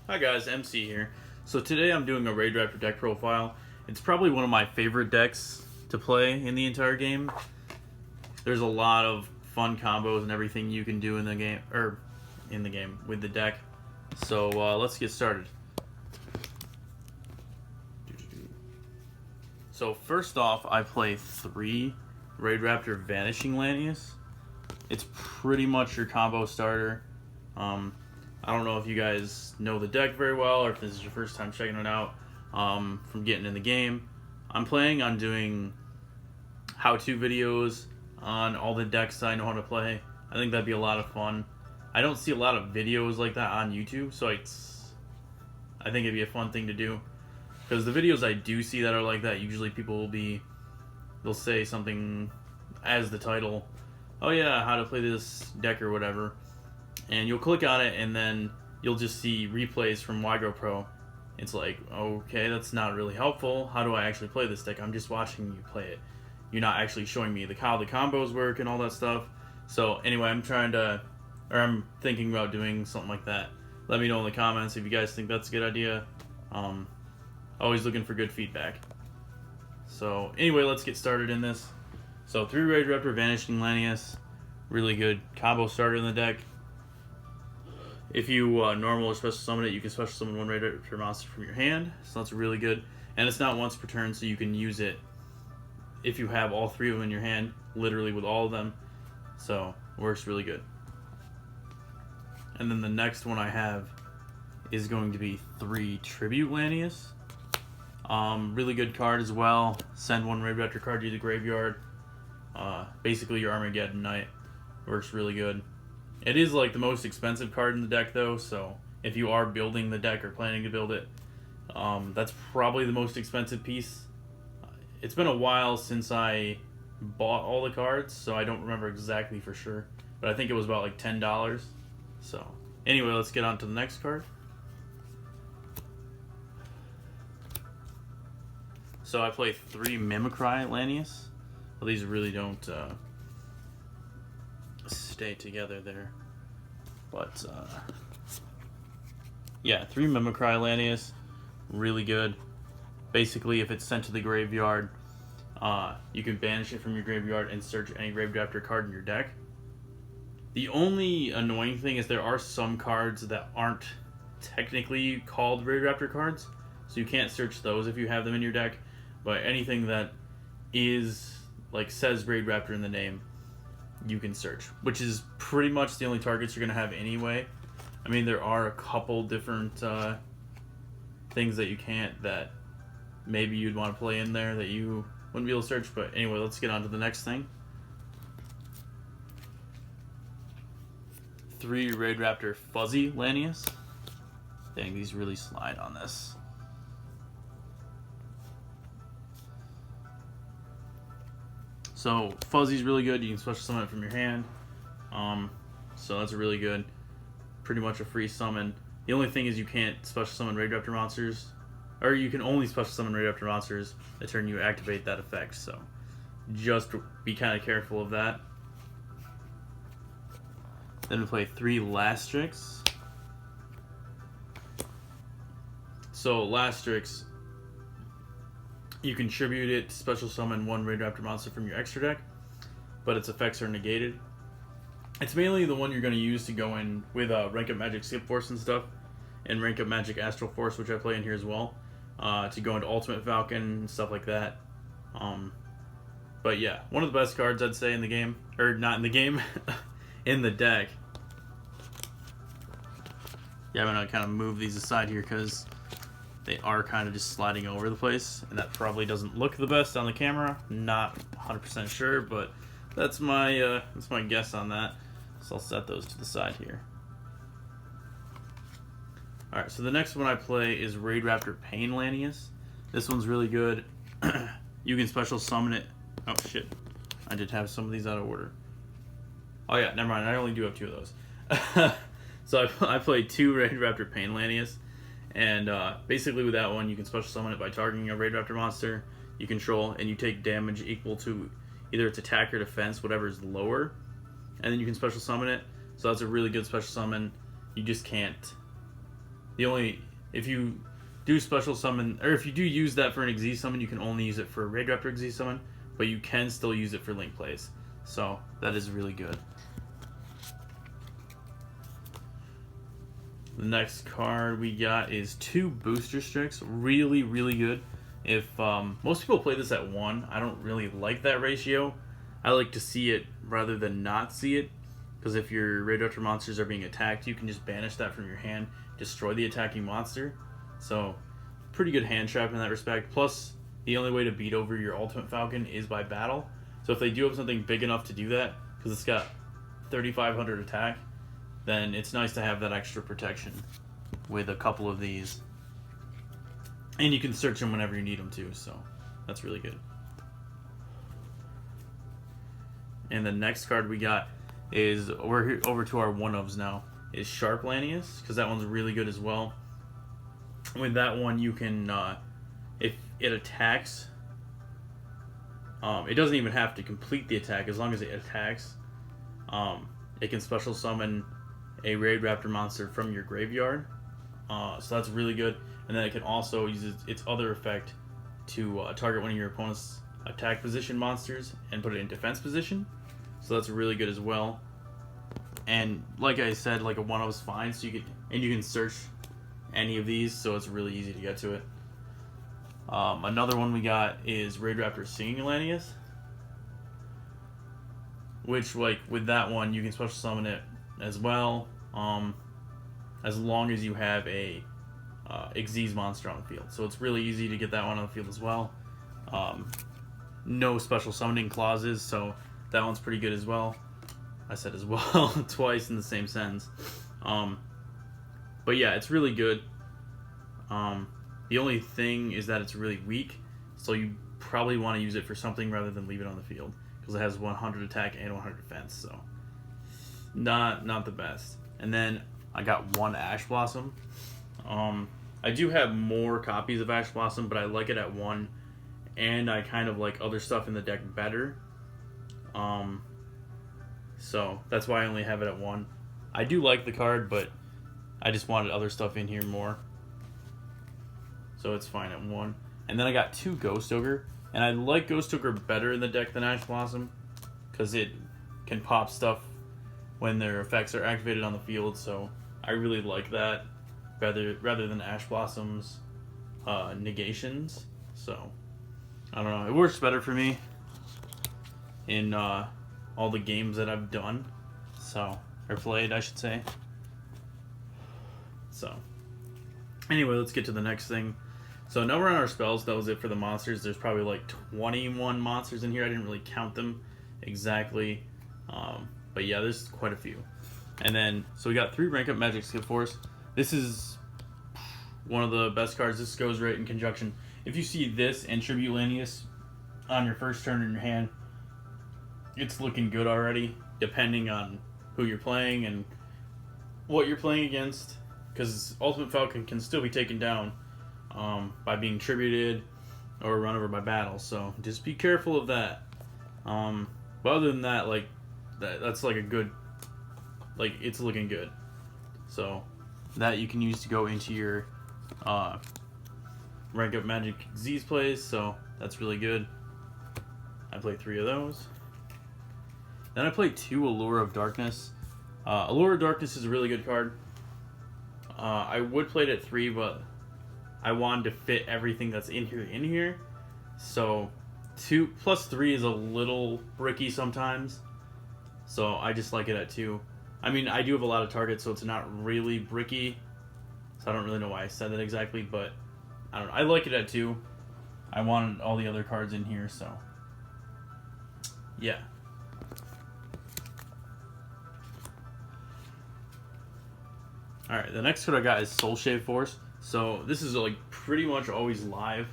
Hi guys, MC here. So today I'm doing a Raidraptor deck profile. It's probably one of my favorite decks to play in the entire game. There's a lot of fun combos and everything you can do in the game, with the deck. So let's get started. So first off, I play 3 Raidraptor Vanishing Lanius. It's pretty much your combo starter. I don't know if you guys know the deck very well or if this is your first time checking it out from getting in the game. I'm planning on doing how-to videos on all the decks that I know how to play. I think that'd be a lot of fun. I don't see a lot of videos like that on YouTube, so I think it'd be a fun thing to do. Because the videos I do see that are like that, usually people they'll say something as the title, oh yeah, how to play this deck or whatever. And you'll click on it and then you'll just see replays from Raidraptor. It's like, okay, that's not really helpful. How do I actually play this deck? I'm just watching you play it. You're not actually showing me how the combos work and all that stuff. So anyway, I'm thinking about doing something like that. Let me know in the comments if you guys think that's a good idea. Always looking for good feedback. So anyway, let's get started in this. So 3 Raidraptor Vanishing Lanius, really good combo starter in the deck. If you normal or special summon it, you can special summon 1 Raidraptor monster from your hand, so that's really good. And it's not once per turn, so you can use it if you have all 3 of them in your hand, literally with all of them. So it works really good. And then the next one I have is going to be 3 Tribute Lanius. Really good card as well. Send 1 Raidraptor card to the graveyard. Basically your Armageddon Knight. Works really good. It is like the most expensive card in the deck though, so if you are building the deck or planning to build it, that's probably the most expensive piece. It's been a while since I bought all the cards, so I don't remember exactly for sure, but I think it was about like $10. So anyway, let's get on to the next card. So I play 3 Mimicry Lanius. Well, these really don't stay together there, but yeah, 3 Mimicry Lanius, really good. Basically, if it's sent to the graveyard, you can banish it from your graveyard and search any Raidraptor card in your deck. The only annoying thing is there are some cards that aren't technically called Raidraptor cards, so you can't search those if you have them in your deck, but anything that is like says Raidraptor in the name, you can search, which is pretty much the only targets you're going to have anyway. I mean, there are a couple different things that you can't, that maybe you'd want to play in there that you wouldn't be able to search, but anyway, let's get on to the next thing. 3 Raidraptor Fuzzy Lanius. Dang, these really slide on this. So Fuzzy's really good. You can special summon it from your hand. So that's really good. Pretty much a free summon. The only thing is you can't special summon Raidraptor monsters, or you can only special summon Raidraptor monsters the turn you activate that effect. So just be kind of careful of that. Then we play 3 Lastrix. So Lastrix, you can tribute it to special summon 1 Raidraptor monster from your extra deck, but its effects are negated. It's mainly the one you're going to use to go in with Rank Up Magic Skip Force and stuff, and Rank Up Magic Astral Force, which I play in here as well, to go into Ultimate Falcon and stuff like that. But yeah, one of the best cards I'd say in the game, or not in the game, in the deck. Yeah, I'm going to kind of move these aside here because they are kind of just sliding over the place, and that probably doesn't look the best on the camera. Not 100% sure, but that's my guess on that. So I'll set those to the side here. Alright, so the next one I play is Raidraptor Pain Lanius. This one's really good. You can special summon it. Oh shit, I did have some of these out of order. Oh yeah, never mind, I only do have 2 of those. So I played 2 Raidraptor Pain Lanius. And basically with that one, you can special summon it by targeting a Raidraptor monster you control, and you take damage equal to either its attack or defense, whatever is lower. And then you can special summon it. So that's a really good special summon. You just can't if you do special summon, or if you do use that for an Xyz summon, you can only use it for a Raidraptor Xyz summon, but you can still use it for link plays. So that is really good. The next card we got is 2 Booster Strix. Really, really good. If most people play this at 1, I don't really like that ratio. I like to see it rather than not see it, because if your Raidraptor monsters are being attacked, you can just banish that from your hand, destroy the attacking monster. So, pretty good hand trap in that respect. Plus, the only way to beat over your Ultimate Falcon is by battle. So if they do have something big enough to do that, because it's got 3,500 attack, then it's nice to have that extra protection with a couple of these. And you can search them whenever you need them to, so that's really good. And the next card we got is, we're over to our one-ofs now, is Sharp Lanius, because that one's really good as well. With that one, you can, if it attacks, it doesn't even have to complete the attack. As long as it attacks, it can special summon a Raidraptor monster from your graveyard. So that's really good. And then it can also use its other effect to target one of your opponent's attack position monsters and put it in defense position. So that's really good as well. And like I said, like a one-of is fine. So you can search any of these, so it's really easy to get to it. Another one we got is Raidraptor Singing Lanius, which, like, with that one, you can special summon it as well, as long as you have a Xyz monster on the field. So it's really easy to get that one on the field as well. No special summoning clauses, so that one's pretty good as well. I said as well twice in the same sentence. But yeah, it's really good. The only thing is that it's really weak, so you probably want to use it for something rather than leave it on the field, because it has 100 attack and 100 defense, so not the best. And then I got 1 Ash Blossom. I do have more copies of Ash Blossom, but I like it at 1, and I kind of like other stuff in the deck better. So that's why I only have it at 1. I do like the card, but I just wanted other stuff in here more. So it's fine at 1. And then I got 2 Ghost Ogre. And I like Ghost Ogre better in the deck than Ash Blossom, because it can pop stuff when their effects are activated on the field. So I really like that rather than Ash Blossom's negations. So I don't know. It works better for me in all the games that I've done. So, or played, I should say. So anyway, let's get to the next thing. So now we're on our spells. That was it for the monsters. There's probably like 21 monsters in here. I didn't really count them exactly. But yeah, there's quite a few. And then, so we got 3 rank up Magic Skip Force. This is one of the best cards. This goes right in conjunction. If you see this and Tribute Lanius on your first turn in your hand, it's looking good already, depending on who you're playing and what you're playing against. Because Ultimate Falcon can still be taken down by being tributed or run over by battle, so just be careful of that. But other than that, like that's like a good, like it's looking good. So that you can use to go into your rank up Magic Z's plays, so that's really good. I played 3 of those. Then I played 2 Allure of Darkness. Allure of Darkness is a really good card. I would play it at 3, but I wanted to fit everything that's in here. So 2 plus 3 is a little bricky sometimes. So I just like it at 2. I mean, I do have a lot of targets, so it's not really bricky. So I don't really know why I said that exactly, but I don't know. I like it at 2. I wanted all the other cards in here, so yeah. Alright, the next card I got is Soul Shave Force. So this is like pretty much always live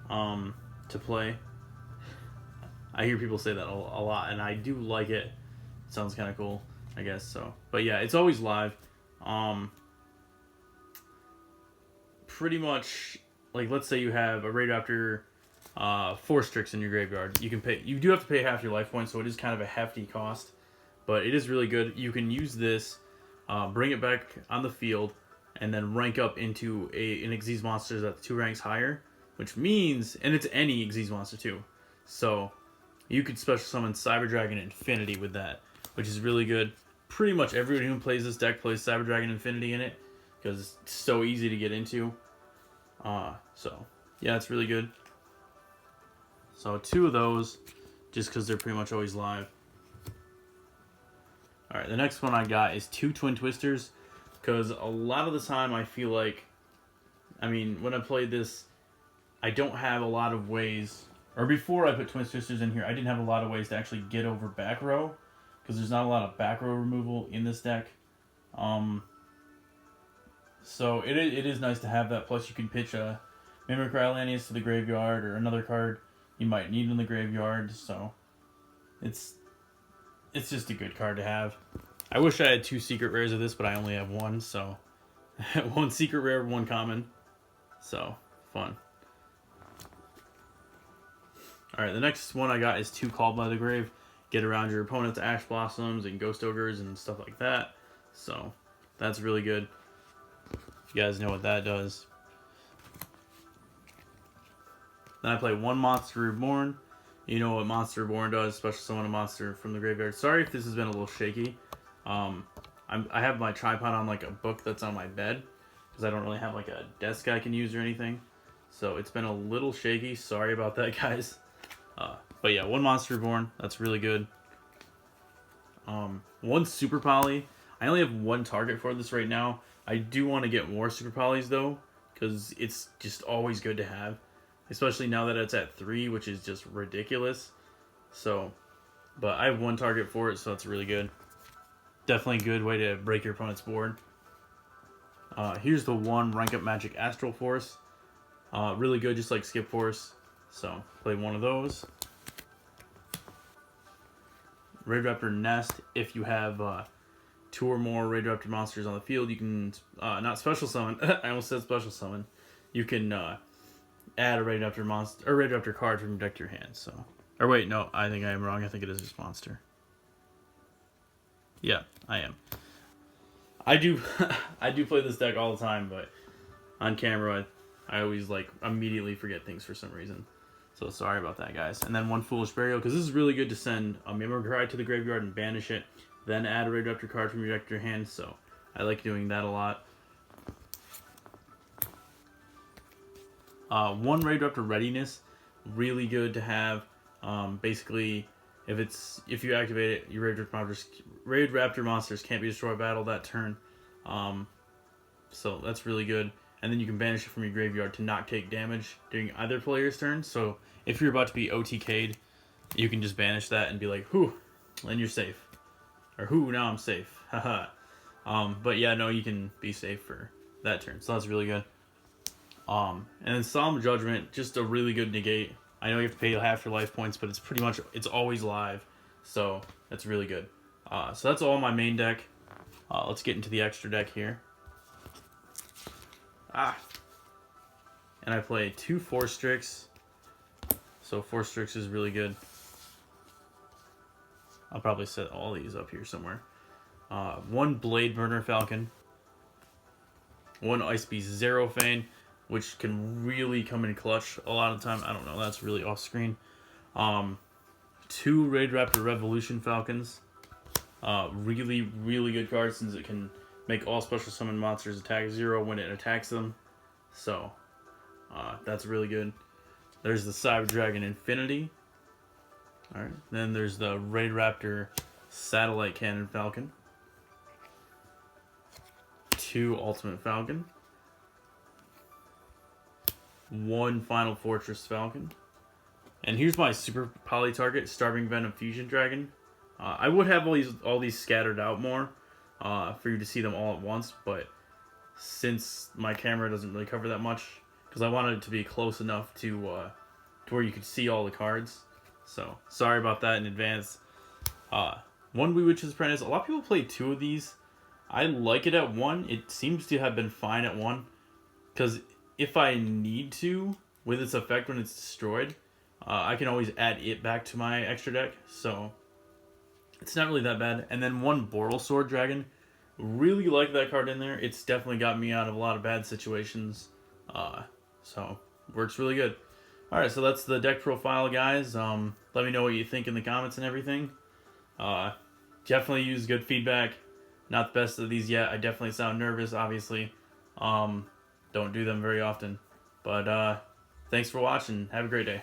to play. I hear people say that a lot, and I do like it. It sounds kind of cool, I guess. So, but yeah, it's always live. Pretty much, like, let's say you have a Raidraptor 4 Strix in your graveyard. You do have to pay half your life points, so it is kind of a hefty cost, but it is really good. You can use this, bring it back on the field, and then rank up into an Xyz monster that's 2 ranks higher, which means, and it's any Xyz monster too. So you could special summon Cyber Dragon Infinity with that, which is really good. Pretty much everyone who plays this deck plays Cyber Dragon Infinity in it because it's so easy to get into. So yeah, it's really good. So 2 of those, just because they're pretty much always live. Alright, the next one I got is 2 Twin Twisters, because a lot of the time I feel like, I mean, when I played this, I don't have a lot of ways, or before I put Twin Twisters in here, I didn't have a lot of ways to actually get over back row, because there's not a lot of back row removal in this deck. So it is nice to have that, plus you can pitch a Mimicry Lanius to the graveyard, or another card you might need in the graveyard, so it's just a good card to have. I wish I had 2 secret rares of this, but I only have 1, so 1 secret rare, 1 common. So, fun. Alright, the next one I got is 2 Called by the Grave. Get around your opponent's Ash Blossoms and Ghost Ogres and stuff like that. So, that's really good. If you guys know what that does. Then I play 1 Monster Reborn. You know what Monster Reborn does, special summon a monster from the graveyard. Sorry if this has been a little shaky. I have my tripod on like a book that's on my bed, because I don't really have like a desk I can use or anything. So it's been a little shaky. Sorry about that, guys. But yeah, 1 Monster Reborn. That's really good. 1 Super Poly. I only have 1 target for this right now. I do want to get more Super Polys though, because it's just always good to have. Especially now that it's at 3, which is just ridiculous. So, but I have 1 target for it, so that's really good. Definitely a good way to break your opponent's board. Here's the 1 Rank Up Magic Astral Force. Really good, just like Skip Force. So, play 1 of those. Raidraptor Nest. If you have 2 or more Raidraptor monsters on the field, you can, not special summon, I almost said special summon. You can, add a Raidraptor monster or Raidraptor card from your deck to your hand. So, or wait, no, I think I am wrong. I think it is just monster. Yeah, I am. I do, I do play this deck all the time, but on camera, I always like immediately forget things for some reason. So sorry about that, guys. And then 1 Foolish Burial, because this is really good to send a Mimicry to the graveyard and banish it, then add a Raidraptor card from your deck to your hand. So I like doing that a lot. 1 Raidraptor Readiness, really good to have. Basically, if you activate it, your Raidraptor monsters can't be destroyed by battle that turn. So that's really good. And then you can banish it from your graveyard to not take damage during either player's turn. So if you're about to be OTK'd, you can just banish that and be like, whew, and you're safe. Or whew, now I'm safe. Haha. But yeah, no, you can be safe for that turn. So that's really good. And then Solemn Judgment, just a really good negate. I know you have to pay half your life points, but it's pretty much, it's always live. So that's really good. So that's all my main deck. Let's get into the extra deck here. And I play 2 Force Strix. So Force Strix is really good. I'll probably set all these up here somewhere. 1 Blade Burner Falcon. 1 Ice Beast Xerophane, which can really come in clutch a lot of the time. I don't know, that's really off screen. 2 Raidraptor Revolution Falcons. Really, really good card since it can make all special summon monsters attack 0 when it attacks them. So, that's really good. There's the Cyber Dragon Infinity. Alright, then there's the Raidraptor Satellite Cannon Falcon. 2 Ultimate Falcon. 1 Final Fortress Falcon. And here's my super poly target, Starving Venom Fusion Dragon. I would have all these scattered out more for you to see them all at once, but since my camera doesn't really cover that much, because I wanted it to be close enough to where you could see all the cards. So sorry about that in advance. 1 Wee Witch's Apprentice. A lot of people play 2 of these. I like it at 1. It seems to have been fine at 1, because if I need to, with its effect when it's destroyed, I can always add it back to my extra deck, so it's not really that bad. And then 1 Boral Sword Dragon, Really like that card in there. It's definitely got me out of a lot of bad situations. So works really good. All right, so that's the deck profile, guys. Let me know what you think in the comments and everything. Definitely use good feedback. Not the best of these yet. I definitely sound nervous, obviously. Don't do them very often. But thanks for watching. Have a great day.